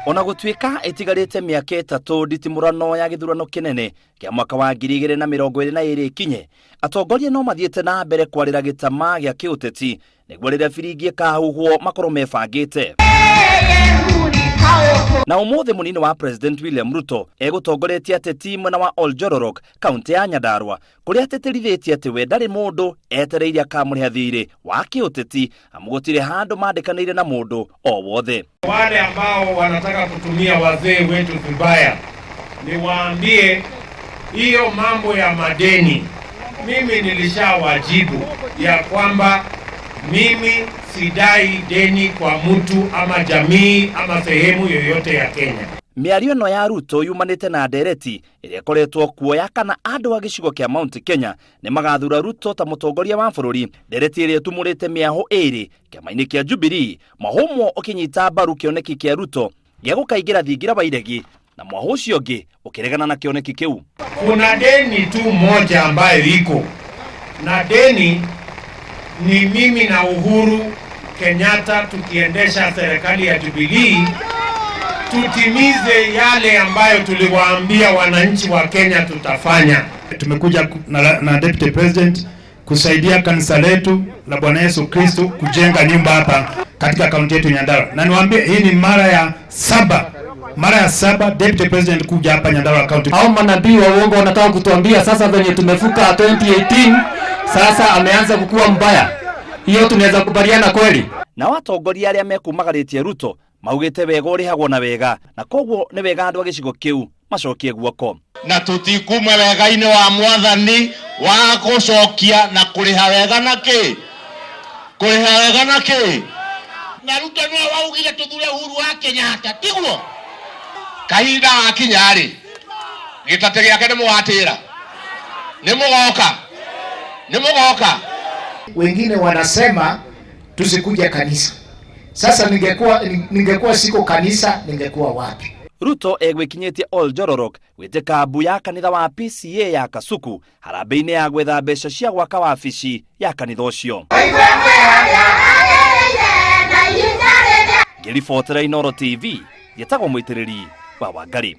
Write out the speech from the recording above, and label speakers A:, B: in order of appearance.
A: Ona gũtuĩka ĩtigarĩte mĩaka 3 nditimũrano ya gĩthurano kĩnene kĩa mwaka wa 2022 ikinye, atongoria no mathiĩte na mbere kwarĩra gĩtama gĩa kĩũteti nĩguo rĩrĩa biringi ĩkahuhwo makorwo mebangĩte. Na ũmũthĩ mũnini wa President William Ruto egũtongoretie ateti mwena wa Oljororok, kaunti ya Nyandarua, kũrĩa ateterithĩtie atĩ we ndarĩ mũndũ etereire akamũrĩha thirĩ wa kĩũteti amu gũtirĩ handũ mandĩkanĩire na mũndũ o wothe.
B: Wale ambao wanataka kutumia wazee wetu vibaya, niwaambie hiyo mambo ya madeni, mimi nilishawajibu ya kwamba mimi sidai deni kwa mtu ama jamii ama sehemu yoyote ya Kenya.
A: Mĩario ĩno ya Ruto yumanĩte na ndereti ĩrĩa ĩkoretwo kuoya kana andũ a gĩcigo kĩa Mount Kenya nĩ magathura Ruto ta mũtongoria wa bũrũri. Ndereti ĩrĩa ĩtumũrĩte mĩaho ĩrĩ kĩama-inĩ kĩa Jubilee, mahũmwo ũkĩnyita mbaru kĩoneki kĩa Ruto gĩa gũkaingĩra thingira wa iregi, na mwaho ũcio ũngĩ ũkĩregana na kĩoneki kĩu.
B: Kuna deni tu moja ambayo iko, na deni ni mimi na Uhuru Kenyatta tukiendesha serikali ya Jubilee tutimize yale ambayo tuliwaambia wananchi wa Kenya tutafanya.
C: Tumekuja na Deputy President kusaidia kanisa letu la Bwana Yesu Kristo kujenga nyumba hapa katika kaunti yetu Nyandarua. Na niwaambie hii ni mara ya saba Deputy President kuja hapa Nyandarua County.
D: Hao manabii wa uongo wanataka kutuambia sasa venye tumefuka 2018 sasa ameanza kukua mbaya. Hiyo tunaweza kubaliana kweli?
A: Na watongoria arĩa mekumagarĩtie Ruto maugĩte wega ũrĩhagwo na wega, na koguo nĩ wega andũ a gĩcigo kĩu macokie guoko.
E: Na tũtikuuma wega-inĩ wa mwathani wa gũcokia na kũrĩha wega na kĩ? Kũrĩha wega na kĩ? Na Ruto nĩwe waugire tũthure Uhuru wa Kenyatta, tiguo? Kahinda gakinya-rĩ, gĩtatĩ gĩake nĩmũgatĩra. Nĩmũgoka.
F: Wengine wanasema tusikuja kanisa. Sasa ningekuwa siko kanisa, ningekuwa wapi?
A: Ruto egwĩkinyĩtie Oljororok gwĩtĩka mbu ya kanitha wa PCA ya Kasuku harambĩ-inĩ ya gwetha mbeca cia gwaka wabici ya kanitha ũcio. Ngĩribotera Inooro TV, njĩtagwo mũitĩrĩri wa Wangari.